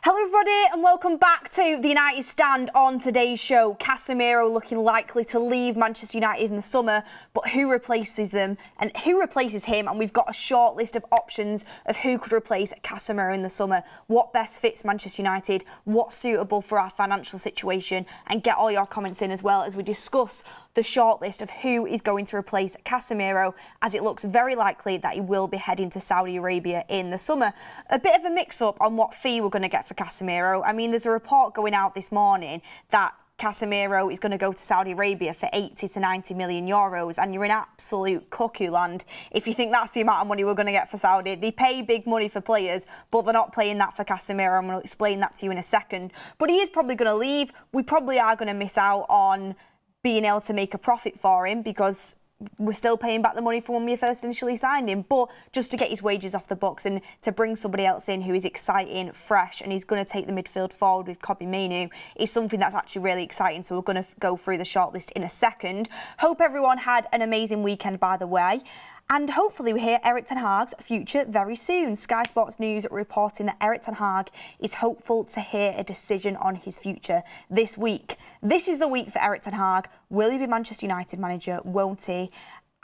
Hello everybody and welcome back to the United Stand. On today's show, Casemiro looking likely to leave Manchester United in the summer, but who replaces them and who replaces him? And we've got a short list of options of who could replace Casemiro in the summer, what best fits Manchester United, what's suitable for our financial situation, and get all your comments in as well as we discuss the short list of who is going to replace Casemiro, as it looks very likely that he will be heading to Saudi Arabia in the summer. A bit of a mix-up on what fee we're going to get for Casemiro. I mean, there's a report going out this morning that Casemiro is going to go to Saudi Arabia for 80 to 90 million euros, and you're in absolute cuckoo land if you think that's the amount of money we're going to get for Saudi. They pay big money for players, but they're not paying that for Casemiro. I'm going to explain that to you in a second. But he is probably going to leave. We probably are going to miss out on being able to make a profit for him because we're still paying back the money from when we first initially signed him. But just to get his wages off the books and to bring somebody else in who is exciting, fresh, and he's going to take the midfield forward with Casemiro is something that's actually really exciting. So we're going to go through the shortlist in a second. Hope everyone had an amazing weekend, by the way. And hopefully we hear Erik ten Hag's future very soon. Sky Sports News reporting that Erik ten Hag is hopeful to hear a decision on his future this week. This is the week for Erik ten Hag. Will he be Manchester United manager? Won't he?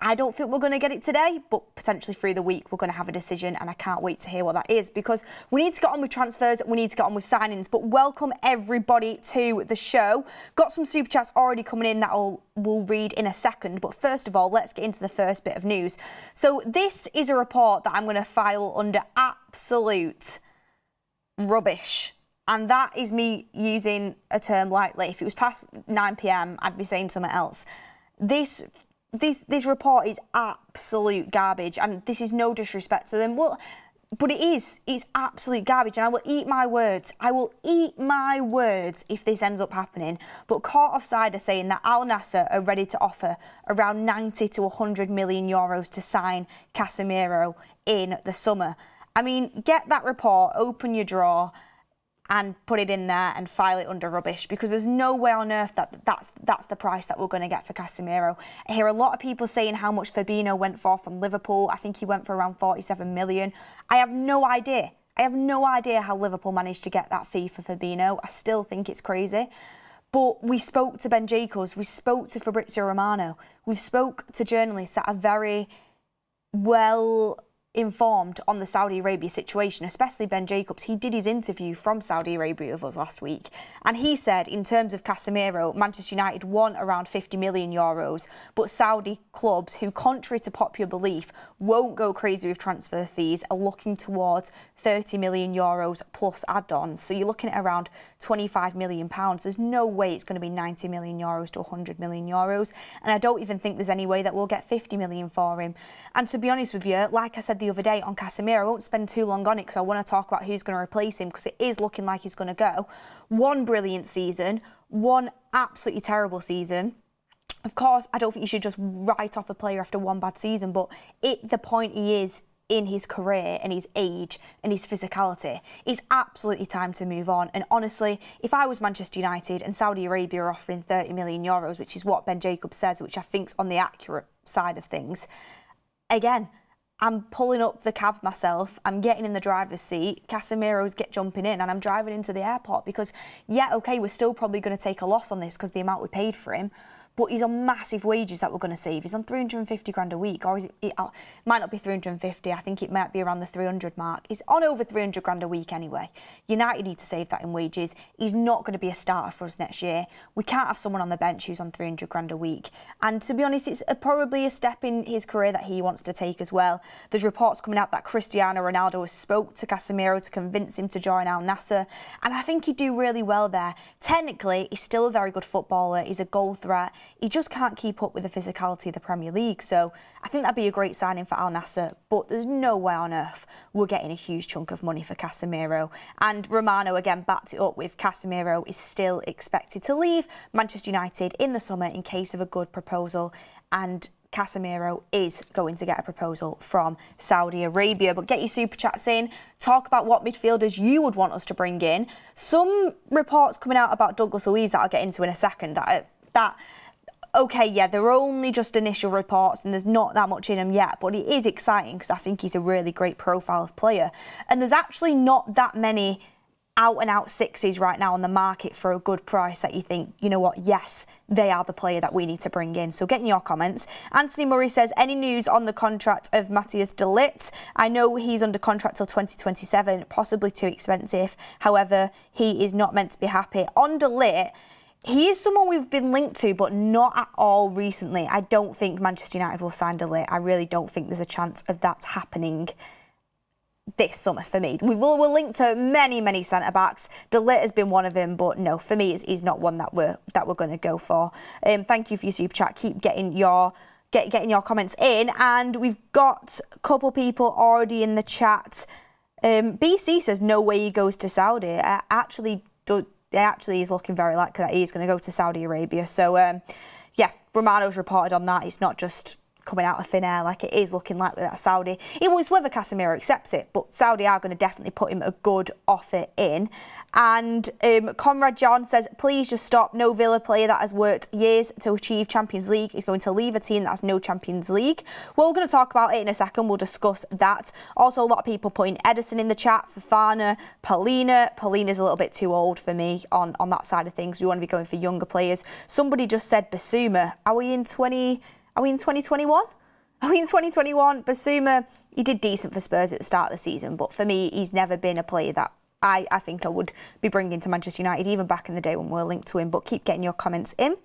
I don't think we're going to get it today, but potentially through the week we're going to have a decision, and I can't wait to hear what that is because we need to get on with transfers, we need to get on with signings. But welcome everybody to the show. Got some super chats already coming in that we'll read in a second, but first of all, let's get into the first bit of news. So this is a report that I'm going to file under absolute rubbish. And that is me using a term lightly. If it was past 9 p.m, I'd be saying something else. This report is absolute garbage, and this is no disrespect to them. Well, but it's absolute garbage, and I will eat my words. I will eat my words if this ends up happening. But Caught Offside are saying that Al Nassr are ready to offer around 90 to 100 million euros to sign Casemiro in the summer. I mean, get that report, open your drawer, and put it in there and file it under rubbish, because there's no way on earth that's the price that we're going to get for Casemiro. I hear a lot of people saying how much Fabinho went for from Liverpool. I think he went for around 47 million. I have no idea. I have no idea how Liverpool managed to get that fee for Fabinho. I still think it's crazy. But we spoke to Ben Jacobs, we spoke to Fabrizio Romano, we've spoke to journalists that are very well informed on the Saudi Arabia situation, especially Ben Jacobs. He did his interview from Saudi Arabia with us last week, and he said in terms of Casemiro, Manchester United want around 50 million euros, but Saudi clubs who, contrary to popular belief, won't go crazy with transfer fees, are looking towards 30 million euros plus add-ons. So you're looking at around 25 million pounds. There's no way it's going to be 90 million euros to 100 million euros. And I don't even think there's any way that we'll get 50 million for him. And to be honest with you, like I said the other day on Casemiro, I won't spend too long on it because I want to talk about who's going to replace him, because it is looking like he's going to go. One brilliant season, one absolutely terrible season. Of course, I don't think you should just write off a player after one bad season, but the point he is in his career and his age and his physicality, it's absolutely time to move on. And honestly, if I was Manchester United and Saudi Arabia are offering 30 million euros, which is what Ben Jacobs says, which I think's on the accurate side of things, again, I'm pulling up the cab myself, I'm getting in the driver's seat, Casemiro's jumping in, and I'm driving into the airport because, yeah, okay, we're still probably going to take a loss on this because the amount we paid for him, but he's on massive wages that we're going to save. He's on 350 grand a week, or it might not be 350, I think it might be around the 300 mark. He's on over 300 grand a week anyway. United need to save that in wages. He's not going to be a starter for us next year. We can't have someone on the bench who's on 300 grand a week. And to be honest, it's probably a step in his career that he wants to take as well. There's reports coming out that Cristiano Ronaldo has spoke to Casemiro to convince him to join Al Nassr, and I think he'd do really well there. Technically, he's still a very good footballer. He's a goal threat. He just can't keep up with the physicality of the Premier League. So I think that'd be a great signing for Al Nassr, but there's no way on earth we're getting a huge chunk of money for Casemiro. And Romano again backed it up with Casemiro is still expected to leave Manchester United in the summer in case of a good proposal, and Casemiro is going to get a proposal from Saudi Arabia. But get your super chats in. Talk about what midfielders you would want us to bring in. Some reports coming out about Douglas Luiz that I'll get into in a second. Okay, yeah, they're only just initial reports and there's not that much in them yet, but it is exciting because I think he's a really great profile of player. And there's actually not that many out-and-out sixes right now on the market for a good price that you think, you know what, yes, they are the player that we need to bring in. So get in your comments. Anthony Murray says, any news on the contract of Matthias de Ligt? I know he's under contract till 2027, possibly too expensive. However, he is not meant to be happy. On de Ligt, he is someone we've been linked to, but not at all recently. I don't think Manchester United will sign de Ligt. I really don't think there's a chance of that happening this summer for me. We're linked to many centre-backs. De Ligt has been one of them, but no, for me, he's not one that we're going to go for. Thank you for your super chat. Keep getting your comments in, and we've got a couple people already in the chat. BC says no way he goes to Saudi. Actually is looking very likely that he's going to go to Saudi Arabia. So yeah, Romano's reported on that. It's not just coming out of thin air, like it is looking likely that Saudi, it was whether Casemiro accepts it, but Saudi are going to definitely put him a good offer in. And Conrad John says, please just stop. No Villa player that has worked years to achieve Champions League is going to leave a team that has no Champions League. Well, we're going to talk about it in a second. We'll discuss that. Also, a lot of people putting Ederson in the chat, Fofana, Paulina's a little bit too old for me on that side of things. We want to be going for younger players. Somebody just said Basuma. Are we in 2021? Are we in 2021? Basuma, he did decent for Spurs at the start of the season, but for me, he's never been a player that I think I would be bringing to Manchester United, even back in the day when we were linked to him. But keep getting your comments in.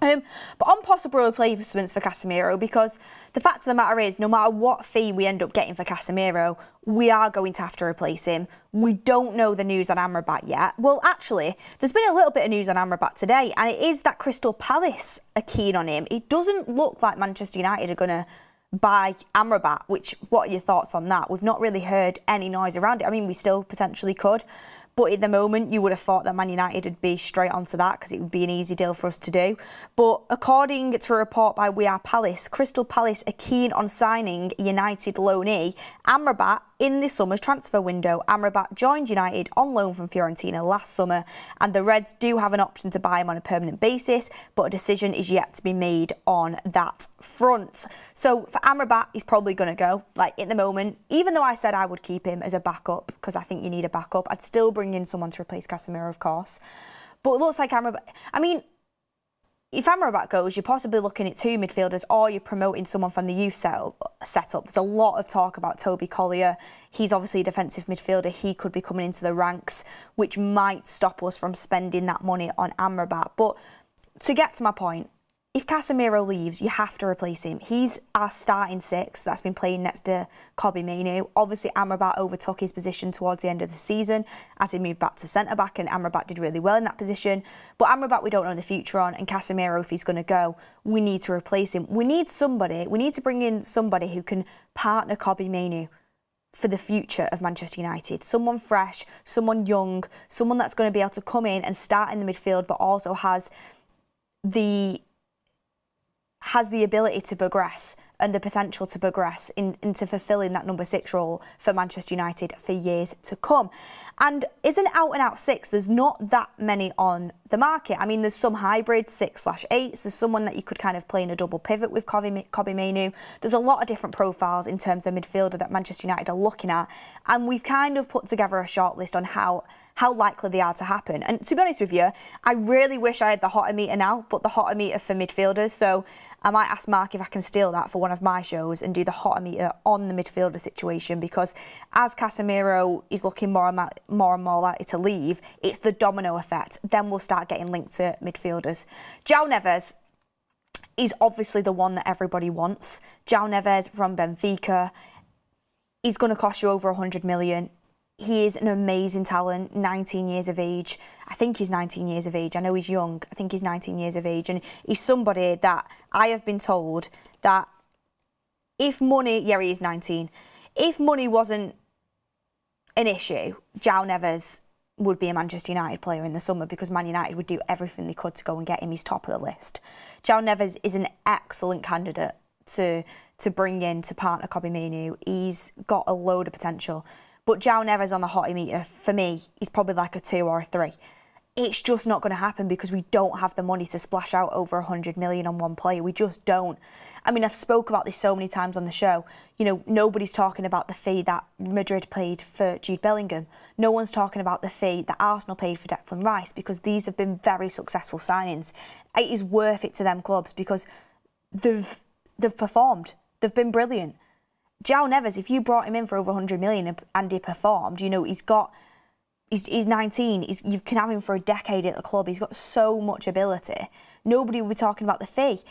But on possible replacements for Casemiro, because the fact of the matter is, no matter what fee we end up getting for Casemiro, we are going to have to replace him. We don't know the news on Amrabat yet. Well, actually, there's been a little bit of news on Amrabat today, and it is that Crystal Palace are keen on him. It doesn't look like Manchester United are going to buy Amrabat, which, what are your thoughts on that? We've not really heard any noise around it. I mean, we still potentially could. But at the moment, you would have thought that Man United would be straight onto that because it would be an easy deal for us to do. But according to a report by We Are Palace, Crystal Palace are keen on signing United loanee Amrabat in this summer's transfer window. Amrabat joined United on loan from Fiorentina last summer, and the Reds do have an option to buy him on a permanent basis, but a decision is yet to be made on that front. So for Amrabat, he's probably going to go. Like at the moment, even though I said I would keep him as a backup because I think you need a backup, I'd still bring in someone to replace Casemiro, of course. But it looks like Amrabat, I mean, if Amrabat goes, you're possibly looking at two midfielders, or you're promoting someone from the youth setup. There's a lot of talk about Toby Collier. He's obviously a defensive midfielder. He could be coming into the ranks, which might stop us from spending that money on Amrabat. But to get to my point, if Casemiro leaves, you have to replace him. He's our starting six that's been playing next to Kobbie Mainoo. Obviously, Amrabat overtook his position towards the end of the season as he moved back to centre-back, and Amrabat did really well in that position. But Amrabat, we don't know the future on, and Casemiro, if he's going to go, we need to replace him. We need to bring in somebody who can partner Kobbie Mainoo for the future of Manchester United. Someone fresh, someone young, someone that's going to be able to come in and start in the midfield, but also has the ability to progress and the potential to progress into fulfilling that number 6 role for Manchester United for years to come. And is an out-and-out 6, there's not that many on the market. I mean, there's some hybrid 6/8s. There's someone that you could kind of play in a double pivot with Kobbie Mainoo. There's a lot of different profiles in terms of midfielder that Manchester United are looking at. And we've kind of put together a shortlist on how likely they are to happen. And to be honest with you, I really wish I had the hotter meter now, but the hotter meter for midfielders. So I might ask Mark if I can steal that for one of my shows and do the hotter meter on the midfielder situation, because as Casemiro is looking more and more likely to leave, it's the domino effect. Then we'll start getting linked to midfielders. Joao Neves is obviously the one that everybody wants. Joao Neves from Benfica. He's going to cost you over 100 million. He is an amazing talent, 19 years of age. I think he's 19 years of age. I know he's young. I think he's 19 years of age. And he's somebody that I have been told that if money, yeah, he is 19. If money wasn't an issue, Joao Neves would be a Manchester United player in the summer, because Man United would do everything they could to go and get him. He's top of the list. Joao Neves is an excellent candidate to bring in to partner Kobbie Mainoo. He's got a load of potential. But Joao Neves on the hottie meter, for me, he's probably like a 2 or a 3. it's just not going to happen because we don't have the money to splash out over 100 million on one player. We just don't. I mean, I've spoke about this so many times on the show. You know, nobody's talking about the fee that Madrid paid for Jude Bellingham. No one's talking about the fee that Arsenal paid for Declan Rice, because these have been very successful signings. It is worth it to them clubs because they've performed. They've been brilliant. Joao Neves, if you brought him in for over 100 million and he performed, you know, he's 19. You can have him for a decade at the club. He's got so much ability. Nobody will be talking about the fee.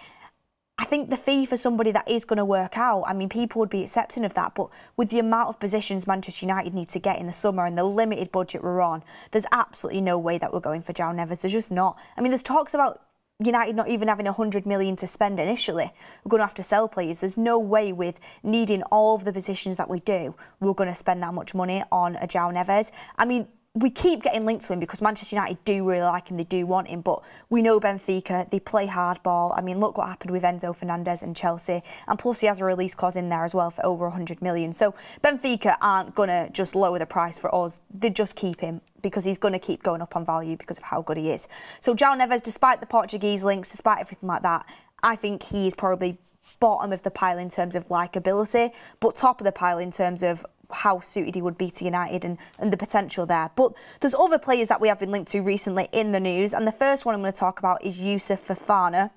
I think the fee for somebody that is going to work out, I mean, people would be accepting of that. But with the amount of positions Manchester United need to get in the summer and the limited budget we're on, there's absolutely no way that we're going for Joao Neves. There's just not. I mean, there's talks about United not even having 100 million to spend initially. We're going to have to sell players. There's no way, with needing all of the positions that we do, we're going to spend that much money on a Joao Neves. I mean, we keep getting linked to him because Manchester United do really like him, they do want him, but we know Benfica, they play hardball. I mean, look what happened with Enzo Fernandez and Chelsea, and plus he has a release clause in there as well for over 100 million. So Benfica aren't going to just lower the price for us, they just keep him because he's going to keep going up on value because of how good he is. So Joao Neves, despite the Portuguese links, despite everything like that, I think he is probably bottom of the pile in terms of likability, but top of the pile in terms of how suited he would be to United and the potential there. But there's other players that we have been linked to recently in the news, and the first one I'm going to talk about is Youssouf Fofana.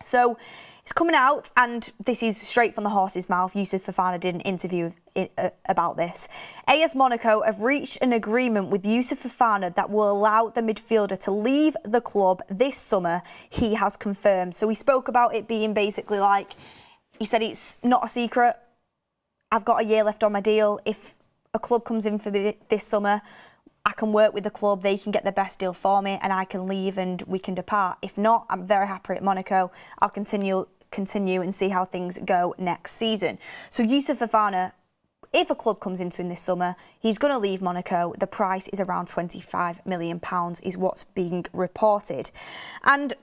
So it's coming out, and this is straight from the horse's mouth. Youssouf Fofana did an interview about this. AS Monaco have reached an agreement with Youssouf Fofana that will allow the midfielder to leave the club this summer, he has confirmed. So he spoke about it being basically like, he said it's not a secret, I've got a year left on my deal. If a club comes in for me this summer, I can work with the club, they can get the best deal for me and I can leave and we can depart. If not, I'm very happy at Monaco. I'll continue and see how things go next season. So Youssouf Fofana, if a club comes into him this summer, he's going to leave Monaco. The price is around £25 million is what's being reported. And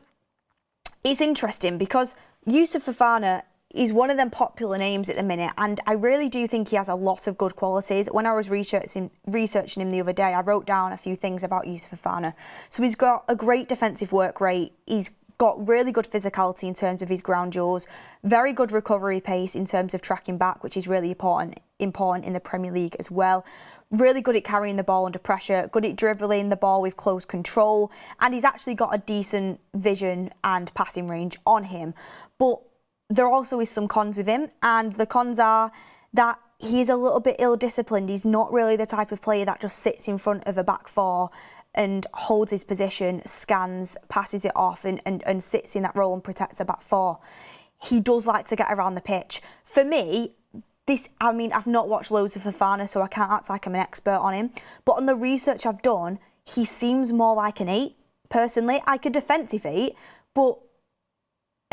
it's interesting because Youssouf Fofana is one of them popular names at the minute, and I really do think he has a lot of good qualities. When I was researching him the other day, I wrote down a few things about Youssouf Fofana. So he's got a great defensive work rate, he's got really good physicality in terms of his ground duels, very good recovery pace in terms of tracking back, which is really important in the Premier League as well. Really good at carrying the ball under pressure, good at dribbling the ball with close control, and he's actually got a decent vision and passing range on him. But there also is some cons with him, and the cons are that he's a little bit ill-disciplined. He's not really the type of player that just sits in front of a back four and holds his position, scans, passes it off and sits in that role and protects a back four. He does like to get around the pitch. For me, I've not watched loads of Fofana, so I can't act like I'm an expert on him. But on the research I've done, he seems more like an 8, personally. Like a defensive 8, but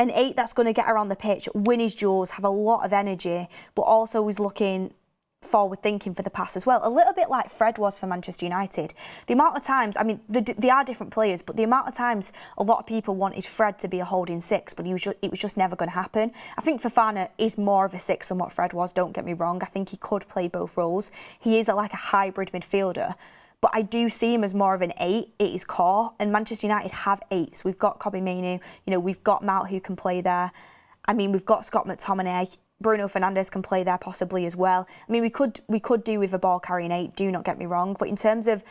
an 8 that's going to get around the pitch, win his duels, have a lot of energy, but also is looking forward thinking for the pass as well. A little bit like Fred was for Manchester United. The amount of times, I mean, they are different players, but the amount of times a lot of people wanted Fred to be a holding 6, but it was just never going to happen. I think Fofana is more of a 6 than what Fred was, don't get me wrong. I think he could play both roles. He is like a hybrid midfielder. But I do see him as more of an 8 at his core, and Manchester United have 8s. We've got Casemiro, we've got Mount who can play there. I mean, we've got Scott McTominay. Bruno Fernandes can play there possibly as well. I mean, we could do with a ball carrying 8, do not get me wrong. But in terms of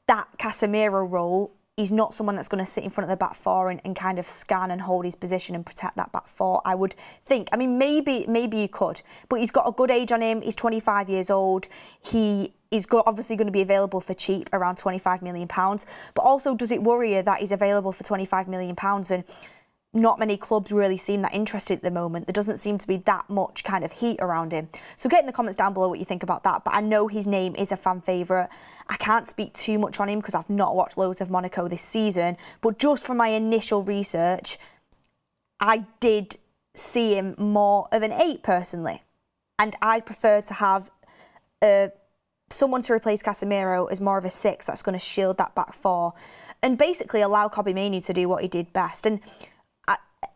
that Casemiro role, he's not someone that's going to sit in front of the back four and kind of scan and hold his position and protect that back four, I would think. I mean, maybe he could, but he's got a good age on him. He's 25 years old. He is obviously going to be available for cheap, around £25 million. But also, does it worry you that he's available for £25 million and not many clubs really seem that interested at the moment? There doesn't seem to be that much kind of heat around him. So get in the comments down below what you think about that. But I know his name is a fan favourite. I can't speak too much on him because I've not watched loads of Monaco this season. But just from my initial research, I did see him more of an 8 personally. And I prefer to have someone to replace Casemiro as more of a 6 that's going to shield that back four and basically allow Casemiro to do what he did best. And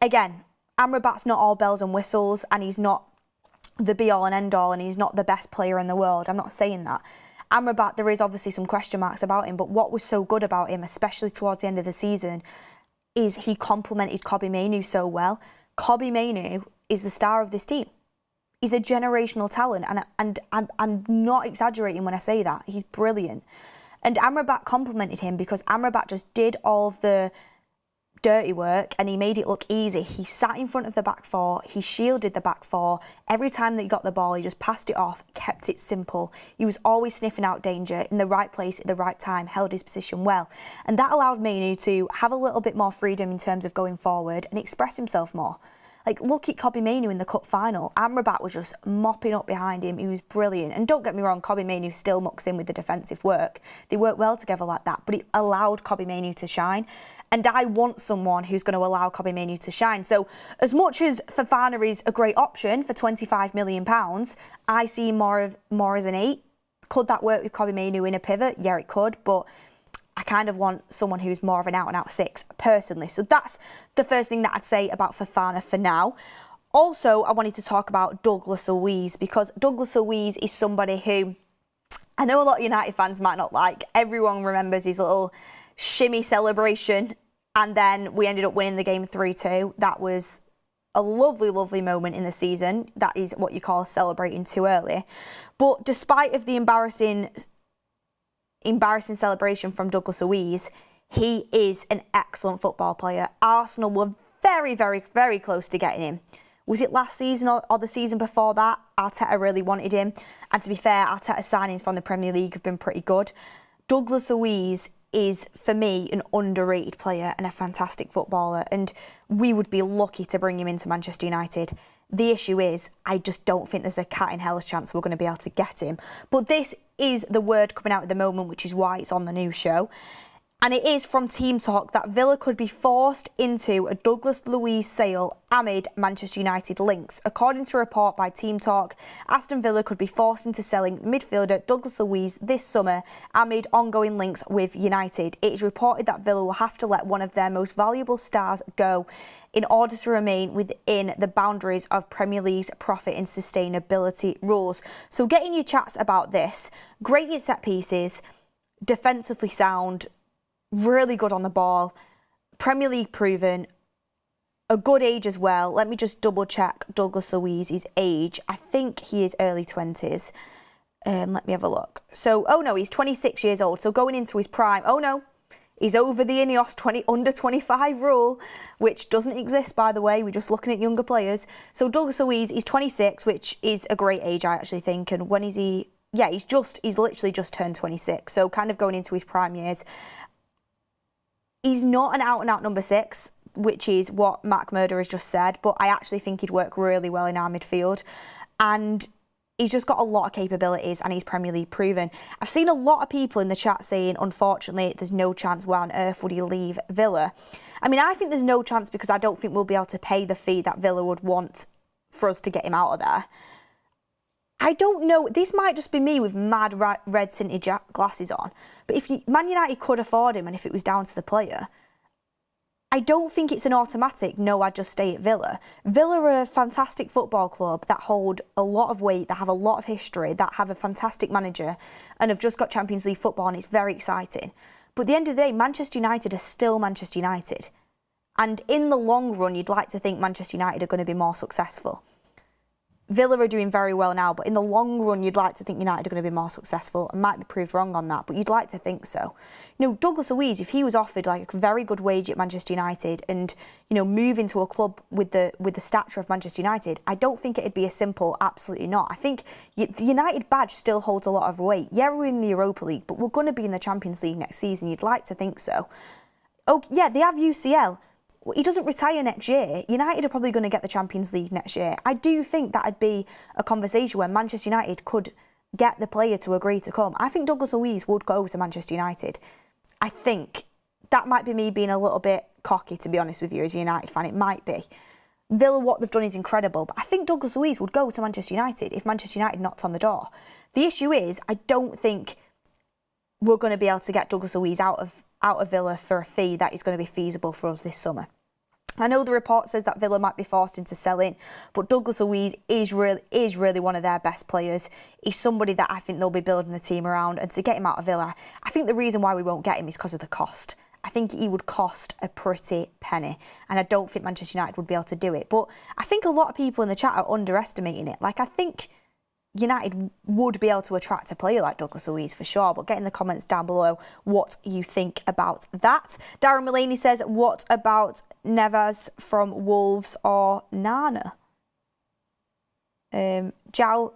again, Amrabat's not all bells and whistles, and he's not the be-all and end-all, and he's not the best player in the world. I'm not saying that. Amrabat, there is obviously some question marks about him, but what was so good about him, especially towards the end of the season, is he complemented Kobbie Mainoo so well. Kobbie Mainoo is the star of this team. He's a generational talent, and I'm not exaggerating when I say that. He's brilliant. And Amrabat complimented him because Amrabat just did all of the dirty work and he made it look easy. He sat in front of the back four, he shielded the back four. Every time that he got the ball, he just passed it off, kept it simple. He was always sniffing out danger in the right place at the right time, held his position well. And that allowed Mainoo to have a little bit more freedom in terms of going forward and express himself more. Like, look at Kobbie Mainoo in the cup final. Amrabat was just mopping up behind him. He was brilliant. And don't get me wrong, Kobbie Mainoo still mucks in with the defensive work. They work well together like that, but it allowed Kobbie Mainoo to shine. And I want someone who's going to allow Kobbie Mainoo to shine. So as much as Fofana is a great option for £25 million, I see more as an 8. Could that work with Kobbie Mainoo in a pivot? Yeah, it could, but I kind of want someone who's more of an out-and-out 6, personally. So that's the first thing that I'd say about Fofana for now. Also, I wanted to talk about Douglas Luiz, because Douglas Luiz is somebody who I know a lot of United fans might not like. Everyone remembers his little shimmy celebration, and then we ended up winning the game 3-2. That was a lovely, lovely moment in the season. That is what you call celebrating too early. But despite of the embarrassing celebration from Douglas Luiz, he is an excellent football player. Arsenal were very, very, very close to getting him. Was it last season or the season before that? Arteta really wanted him. And to be fair, Arteta's signings from the Premier League have been pretty good. Douglas Luiz is, for me, an underrated player and a fantastic footballer. And we would be lucky to bring him into Manchester United. The issue is, I just don't think there's a cat in hell's chance we're going to be able to get him. But this is the word coming out at the moment, which is why it's on the news show. And it is from Team Talk that Villa could be forced into a Douglas Luiz sale amid Manchester United links. According to a report by Team Talk, Aston Villa could be forced into selling midfielder Douglas Luiz this summer amid ongoing links with United. It is reported that Villa will have to let one of their most valuable stars go in order to remain within the boundaries of Premier League's profit and sustainability rules. So getting your chats about this, great at set pieces, defensively sound, really good on the ball, Premier League proven, a good age as well. Let me just double check Douglas Luiz's age. I think he is early 20s. Let me have a look. So, oh no, he's 26 years old. So going into his prime, oh no, he's over the Ineos under 25 rule, which doesn't exist, by the way. We're just looking at younger players. So Douglas Luiz, he's 26, which is a great age, I actually think. And when is he? Yeah, he's literally just turned 26. So kind of going into his prime years. He's not an out-and-out number 6, which is what Mac Murder has just said, but I actually think he'd work really well in our midfield. And he's just got a lot of capabilities and he's Premier League proven. I've seen a lot of people in the chat saying, unfortunately, there's no chance why on earth would he leave Villa. I mean, I think there's no chance because I don't think we'll be able to pay the fee that Villa would want for us to get him out of there. I don't know, this might just be me with mad red tinted glasses on, but if Man United could afford him and if it was down to the player, I don't think it's an automatic, no, I'd just stay at Villa. Villa are a fantastic football club that hold a lot of weight, that have a lot of history, that have a fantastic manager and have just got Champions League football and it's very exciting. But at the end of the day, Manchester United are still Manchester United. And in the long run, you'd like to think Manchester United are going to be more successful. Villa are doing very well now, but in the long run, you'd like to think United are going to be more successful. I might be proved wrong on that, but you'd like to think so. You know, Douglas Luiz, if he was offered like a very good wage at Manchester United and, you know, move into a club with the stature of Manchester United, I don't think it'd be a simple, absolutely not. I think the United badge still holds a lot of weight. Yeah, we're in the Europa League, but we're going to be in the Champions League next season. You'd like to think so. Oh, yeah, they have UCL. He doesn't retire next year. United are probably going to get the Champions League next year. I do think that'd be a conversation where Manchester United could get the player to agree to come. I think Douglas Luiz would go to Manchester United. I think that might be me being a little bit cocky, to be honest with you, as a United fan. It might be. Villa, what they've done is incredible, but I think Douglas Luiz would go to Manchester United if Manchester United knocked on the door. The issue is, I don't think we're going to be able to get Douglas Luiz out of Villa for a fee that is going to be feasible for us this summer. I know the report says that Villa might be forced into selling, but Douglas Luiz is really one of their best players. He's somebody that I think they'll be building the team around, and to get him out of Villa, I think the reason why we won't get him is because of the cost. I think he would cost a pretty penny, and I don't think Manchester United would be able to do it. But I think a lot of people in the chat are underestimating it. Like, I think United would be able to attract a player like Douglas Luiz for sure, but get in the comments down below what you think about that. Darren Mulaney says, what about Neves from Wolves or Nana? Joao,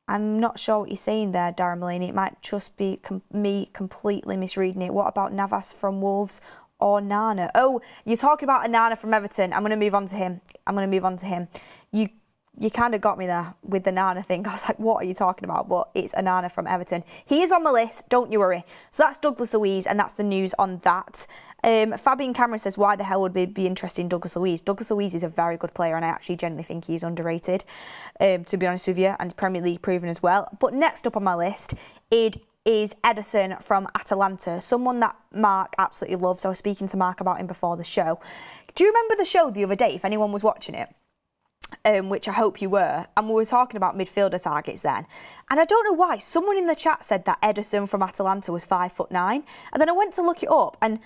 I'm not sure what you're saying there, Darren Mulaney. It might just be me completely misreading it. What about Navas from Wolves or Nana? Oh, you're talking about Onana from Everton. I'm going to move on to him. You kind of got me there with the Nana thing. I was like, what are you talking about? But it's Onana from Everton. He is on my list, don't you worry. So that's Douglas Luiz, and that's the news on that. Fabian Cameron says, why the hell would we be interested in Douglas Luiz? Douglas Luiz is a very good player, and I actually genuinely think he's underrated, to be honest with you, and Premier League proven as well. But next up on my list, it is Ederson from Atalanta, someone that Mark absolutely loves. I was speaking to Mark about him before the show. Do you remember the show the other day, if anyone was watching it? Which I hope you were, and we were talking about midfielder targets then. And I don't know why, someone in the chat said that Ederson from Atalanta was 5'9", and then I went to look it up, and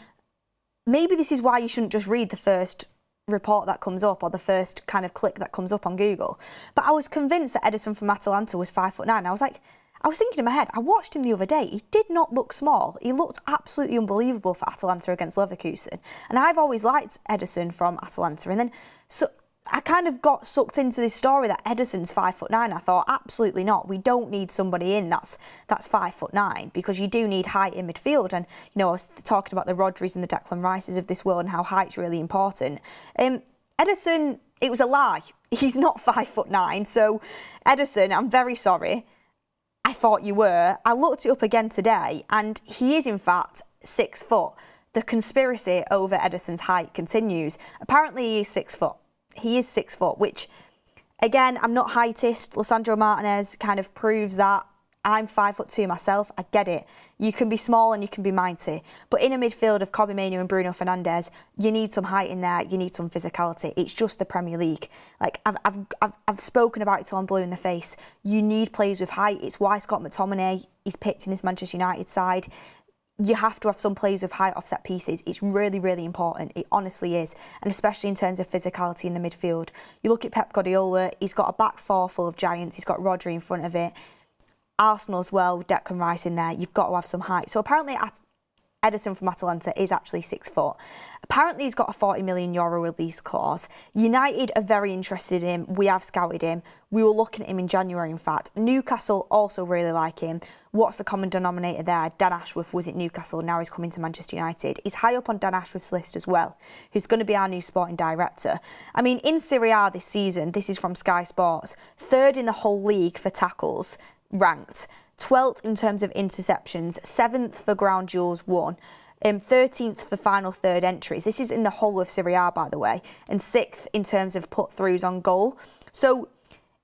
maybe this is why you shouldn't just read the first report that comes up or the first kind of click that comes up on Google. But I was convinced that Ederson from Atalanta was 5'9". I was thinking in my head, I watched him the other day, he did not look small. He looked absolutely unbelievable for Atalanta against Leverkusen. And I've always liked Ederson from Atalanta. And then, so I kind of got sucked into this story that Ederson's 5'9". I thought, absolutely not. We don't need somebody in that's 5'9", because you do need height in midfield. And, you know, I was talking about the Rodris and the Declan Rices of this world and how height's really important. Ederson, it was a lie. He's not 5'9". So, Ederson, I'm very sorry. I thought you were. I looked it up again today, and he is, in fact, 6 foot. The conspiracy over Ederson's height continues. Apparently, he is 6 foot. He is 6 foot, which, again, I'm not heightist. Lisandro Martinez kind of proves that. I'm 5'2" myself. I get it. You can be small and you can be mighty. But in a midfield of Kobbie Mainoo and Bruno Fernandes, you need some height in there. You need some physicality. It's just the Premier League. Like, I've spoken about it till I'm blue in the face. You need players with height. It's why Scott McTominay is picked in this Manchester United side. You have to have some players with high offset pieces. It's really, really important. It honestly is. And especially in terms of physicality in the midfield. You look at Pep Guardiola, he's got a back four full of giants. He's got Rodri in front of it. Arsenal as well, Declan Rice in there. You've got to have some height. So apparently Ederson from Atalanta is actually 6 foot. Apparently he's got a €40 million release clause. United are very interested in him. We have scouted him. We were looking at him in January, in fact. Newcastle also really like him. What's the common denominator there? Dan Ashworth was at Newcastle, now he's coming to Manchester United. He's high up on Dan Ashworth's list as well, who's going to be our new sporting director. I mean, in Serie A this season, this is from Sky Sports, 3rd in the whole league for tackles, ranked. 12th in terms of interceptions, 7th for ground duels won, 13th for final third entries. This is in the whole of Serie A, by the way, and 6th in terms of put-throughs on goal. So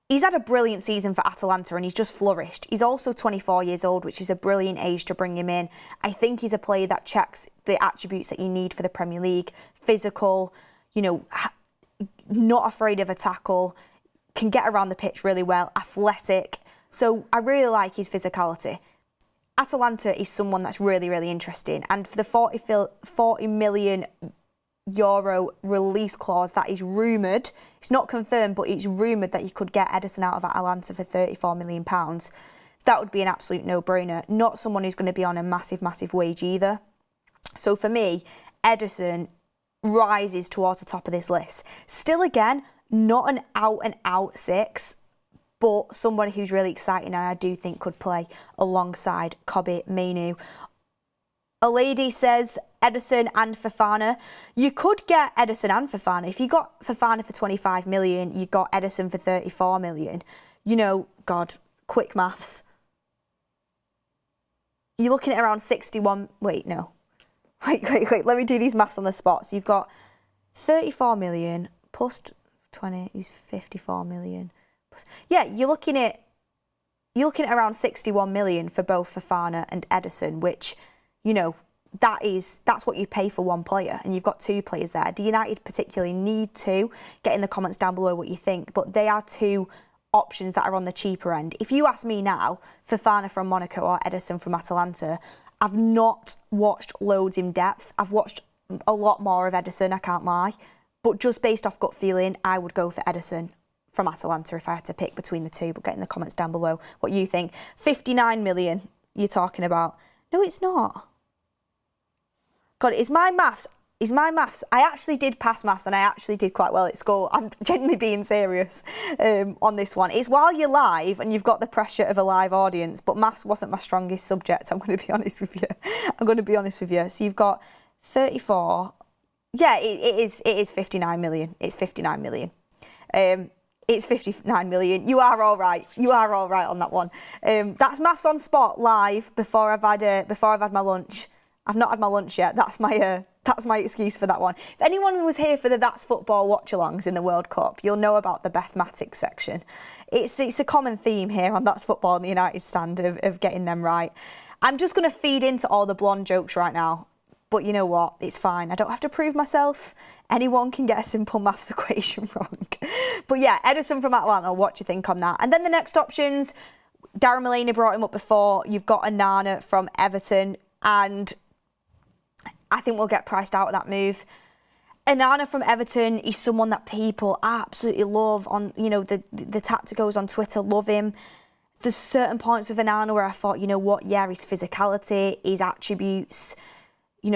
he's had a brilliant season for Atalanta and he's just flourished. He's also 24 years old, which is a brilliant age to bring him in. I think he's a player that checks the attributes that you need for the Premier League. Physical, you know, not afraid of a tackle, can get around the pitch really well, athletic. So I really like his physicality. Atalanta is someone that's really, really interesting. And for the €40 million release clause that is rumoured, it's not confirmed, but it's rumoured that you could get Ederson out of Atalanta for £34 million. That would be an absolute no-brainer. Not someone who's going to be on a massive, massive wage either. So for me, Ederson rises towards the top of this list. Still, again, not an out-and-out 6, but somebody who's really exciting and I do think could play alongside Kobbie Mainoo. A lady says Ederson and Fofana. You could get Ederson and Fofana. If you got Fofana for 25 million, you got Ederson for 34 million. You know, God, quick maths. You're looking at around 61. Wait, no. Wait. Let me do these maths on the spot. So you've got 34 million plus 20 is 54 million. Yeah, you're looking at around 61 million for both Fofana and Ederson, which, you know, that's what you pay for one player, and you've got two players there. Do United particularly need to? Get in the comments down below what you think, but they are two options that are on the cheaper end. If you ask me now, Fofana from Monaco or Ederson from Atalanta, I've not watched loads in depth. I've watched a lot more of Ederson, I can't lie, but just based off gut feeling, I would go for Ederson from Atalanta if I had to pick between the two. But get in the comments down below what you think. 59 million you're talking about. No, it's not. God, is my maths? I actually did pass maths and I actually did quite well at school. I'm genuinely being serious on this one. It's while you're live and you've got the pressure of a live audience, but maths wasn't my strongest subject, I'm going to be honest with you. So you've got 34. Yeah, it is 59 million. It's 59 million. It's 59 million. You are all right. On that one. That's maths on spot live before I've had my lunch. I've not had my lunch yet. That's my excuse for that one. If anyone was here for the That's Football watch-alongs in the World Cup, you'll know about the mathematics section. It's a common theme here on That's Football in the United stand of getting them right. I'm just going to feed into all the blonde jokes right now. But you know what? It's fine. I don't have to prove myself. Anyone can get a simple maths equation wrong. But yeah, Ederson from Atlanta, what do you think on that? And then the next options, Darren Mullany brought him up before. You've got Onana from Everton, and I think we'll get priced out of that move. Onana from Everton is someone that people absolutely love. On the Tacticos on Twitter love him. There's certain points with Onana where I thought, you know what, yeah, his physicality, his attributes,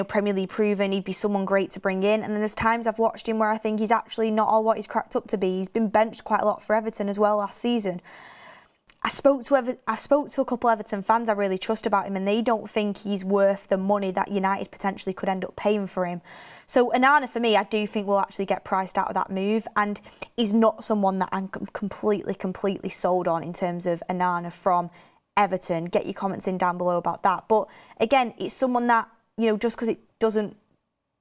Premier League proven, he'd be someone great to bring in. And then there's times I've watched him where I think he's actually not all what he's cracked up to be. He's been benched quite a lot for Everton as well last season. I spoke to a couple Everton fans I really trust about him, and they don't think he's worth the money that United potentially could end up paying for him. So Onana, for me, I do think will actually get priced out of that move, and he's not someone that I'm completely sold on in terms of Onana from Everton. Get your comments in down below about that. But again, it's someone that, just because it doesn't,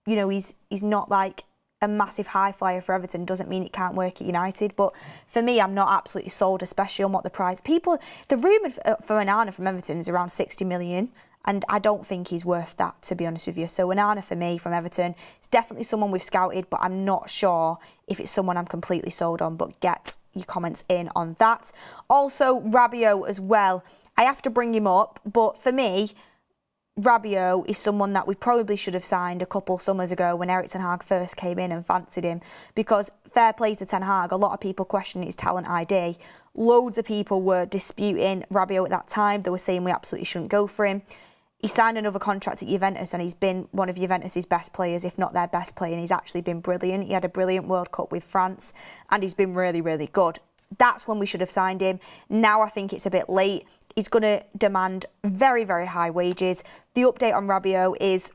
he's not like a massive high flyer for Everton doesn't mean it can't work at United. But for me, I'm not absolutely sold, especially on what the price. The rumour for Onana from Everton is around 60 million, and I don't think he's worth that, to be honest with you. So Onana for me from Everton, it's definitely someone we've scouted, but I'm not sure if it's someone I'm completely sold on. But get your comments in on that. Also, Rabiot as well. I have to bring him up, but for me, Rabiot is someone that we probably should have signed a couple summers ago when Erik ten Hag first came in and fancied him, because fair play to ten Hag, a lot of people questioning his talent ID. Loads of people were disputing Rabiot at that time. They were saying we absolutely shouldn't go for him. He signed another contract at Juventus and he's been one of Juventus' best players, if not their best player, and he's actually been brilliant. He had a brilliant World Cup with France and he's been really, really good. That's when we should have signed him. Now I think it's a bit late. He's going to demand very, very high wages. The update on Rabiot is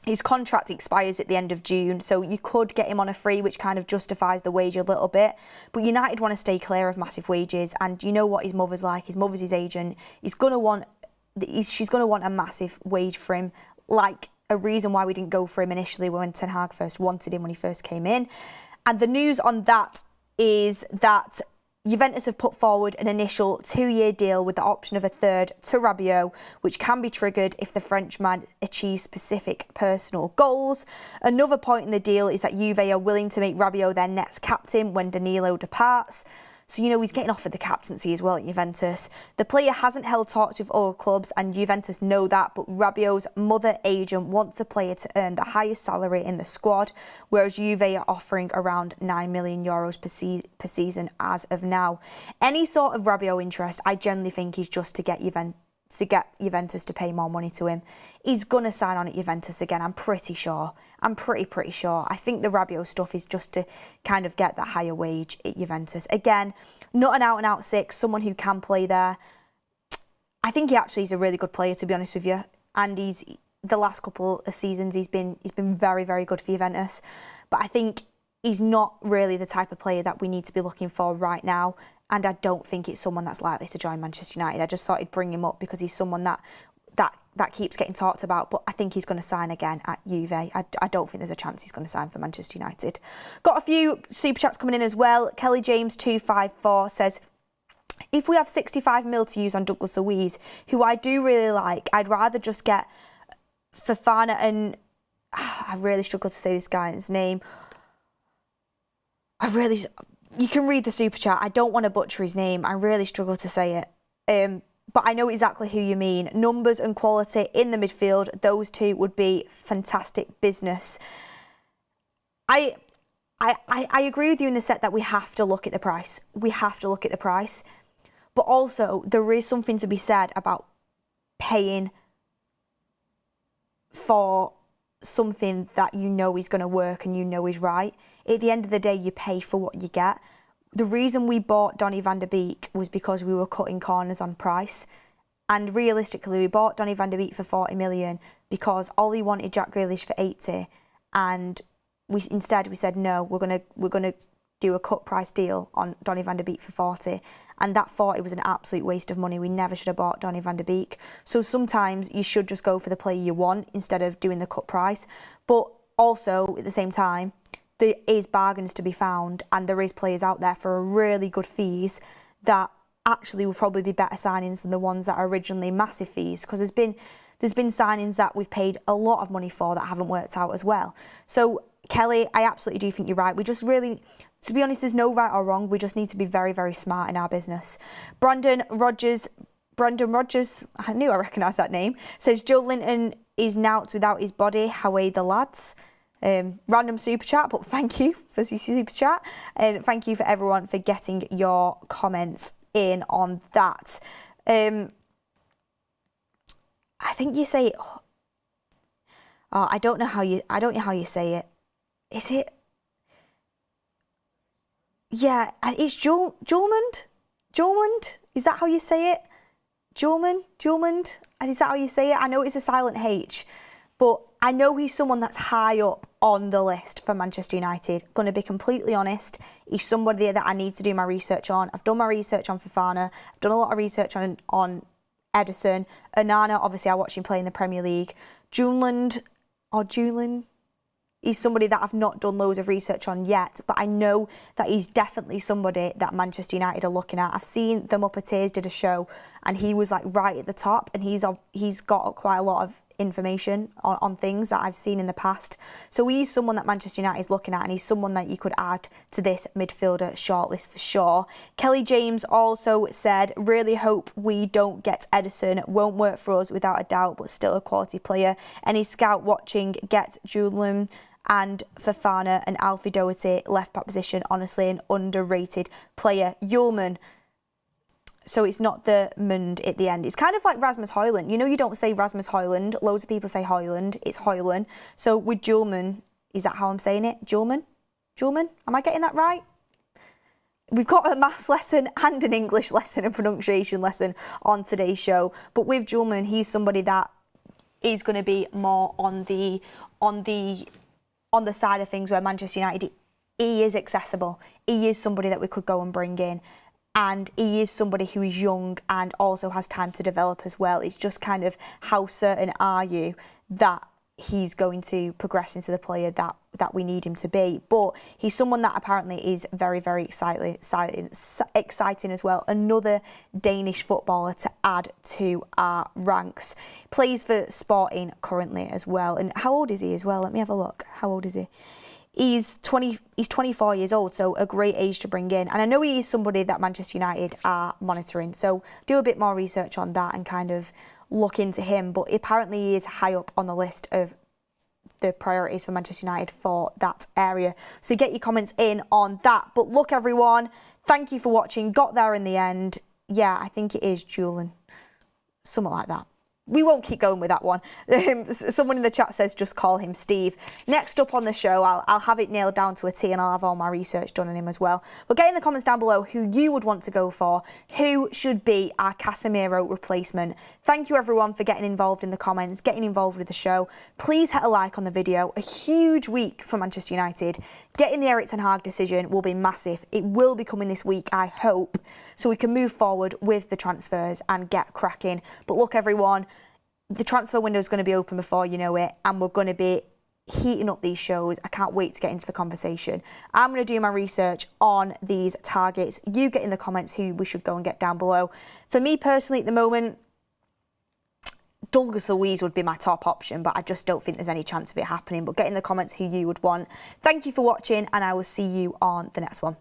his contract expires at the end of June, so you could get him on a free, which kind of justifies the wage a little bit. But United want to stay clear of massive wages, and you know what his mother's like. His mother's his agent. She's going to want a massive wage for him, like a reason why we didn't go for him initially when Ten Hag first wanted him when he first came in. And the news on that is that Juventus have put forward an initial 2-year deal with the option of a third to Rabiot, which can be triggered if the Frenchman achieves specific personal goals. Another point in the deal is that Juve are willing to make Rabiot their next captain when Danilo departs. So, he's getting offered the captaincy as well at Juventus. The player hasn't held talks with other clubs and Juventus know that, but Rabiot's mother agent wants the player to earn the highest salary in the squad, whereas Juve are offering around €9 million per season as of now. Any sort of Rabiot interest, I generally think, is just to get Juventus to pay more money to him. He's going to sign on at Juventus again, I'm pretty sure. I'm pretty sure. I think the Rabiot stuff is just to kind of get that higher wage at Juventus. Again, not an out-and-out six, someone who can play there. I think he actually is a really good player, to be honest with you. And the last couple of seasons, he's been very, very good for Juventus. But I think he's not really the type of player that we need to be looking for right now. And I don't think it's someone that's likely to join Manchester United. I just thought I'd bring him up because he's someone that keeps getting talked about. But I think he's going to sign again at Juve. I don't think there's a chance he's going to sign for Manchester United. Got a few super chats coming in as well. Kelly James 254 says, if we have 65 mil to use on Douglas Luiz, who I do really like, I'd rather just get Fofana and I really struggle to say this guy's name. You can read the super chat. I don't want to butcher his name. I really struggle to say it. But I know exactly who you mean. Numbers and quality in the midfield, those two would be fantastic business. I agree with you in the set that we have to look at the price. We have to look at the price. But also, there is something to be said about paying for something that you know is going to work and you know is right. At the end of the day, you pay for what you get. The reason we bought Donny van der Beek was because we were cutting corners on price. And realistically, we bought Donny van der Beek for 40 million because Ollie wanted Jack Grealish for 80. And instead we said, no, we're gonna do a cut price deal on Donny van der Beek for 40. And that 40 was an absolute waste of money. We never should have bought Donny van der Beek. So sometimes you should just go for the player you want instead of doing the cut price. But also, at the same time, there is bargains to be found and there is players out there for really good fees that actually will probably be better signings than the ones that are originally massive fees, because there's been signings that we've paid a lot of money for that haven't worked out as well. So Kelly, I absolutely do think you're right. We just really, to be honest, there's no right or wrong. We just need to be very, very smart in our business. Brandon Rogers, I knew I recognised that name, says Joe Linton is nouts without his body. How are the lads? Random super chat, but thank you for your super chat, and thank you for everyone for getting your comments in on that. I think you say, I don't know how you say it. Is it? Yeah, it's Jolmond. Is that how you say it? Jolmond. Is that how you say it? I know it's a silent H, but I know he's someone that's high up on the list for Manchester United. Going to be completely honest, he's somebody that I need to do my research on. I've done my research on Fofana. I've done a lot of research on Ederson. Onana, obviously I watch him play in the Premier League. Julian, he's somebody that I've not done loads of research on yet, but I know that he's definitely somebody that Manchester United are looking at. I've seen them up at Tears did a show and he was like right at the top, and he's got quite a lot of information on things that I've seen in the past. So he's someone that Manchester United is looking at, and he's someone that you could add to this midfielder shortlist for sure. Kelly James also said, really hope we don't get Ederson. Won't work for us without a doubt, but still a quality player. Any scout watching, get Julian and Fofana and Alfie Doherty left back position. Honestly, an underrated player. Yulman. So it's not the Mund at the end. It's kind of like Rasmus Højlund. You know, you don't say Rasmus Højlund. Loads of people say Højlund. It's Højlund. So with Julman, is that how I'm saying it? Julman? Am I getting that right? We've got a maths lesson and an English lesson and pronunciation lesson on today's show. But with Julman, he's somebody that is going to be more on the side of things where Manchester United, he is accessible. He is somebody that we could go and bring in. And he is somebody who is young and also has time to develop as well. It's just kind of how certain are you that he's going to progress into the player that we need him to be. But he's someone that apparently is very, very exciting as well. Another Danish footballer to add to our ranks. Plays for Sporting currently as well. And how old is he as well? Let me have a look. How old is he? He's 24 years old, so a great age to bring in. And I know he is somebody that Manchester United are monitoring, so do a bit more research on that and kind of look into him. But apparently he is high up on the list of the priorities for Manchester United for that area. So get your comments in on that. But look, everyone, thank you for watching. Got there in the end. Yeah, I think it is Julian. Something like that. We won't keep going with that one. Someone in the chat says just call him Steve. Next up on the show, I'll have it nailed down to a T and I'll have all my research done on him as well. But get in the comments down below who you would want to go for. Who should be our Casemiro replacement? Thank you everyone for getting involved in the comments, getting involved with the show. Please hit a like on the video. A huge week for Manchester United. Getting the Erik ten Hag decision will be massive. It will be coming this week, I hope, so we can move forward with the transfers and get cracking. But look, everyone, the transfer window is going to be open before you know it, and we're going to be heating up these shows. I can't wait to get into the conversation. I'm going to do my research on these targets. You get in the comments who we should go and get down below. For me personally at the moment, Douglas Luiz would be my top option, but I just don't think there's any chance of it happening. But get in the comments who you would want. Thank you for watching, and I will see you on the next one.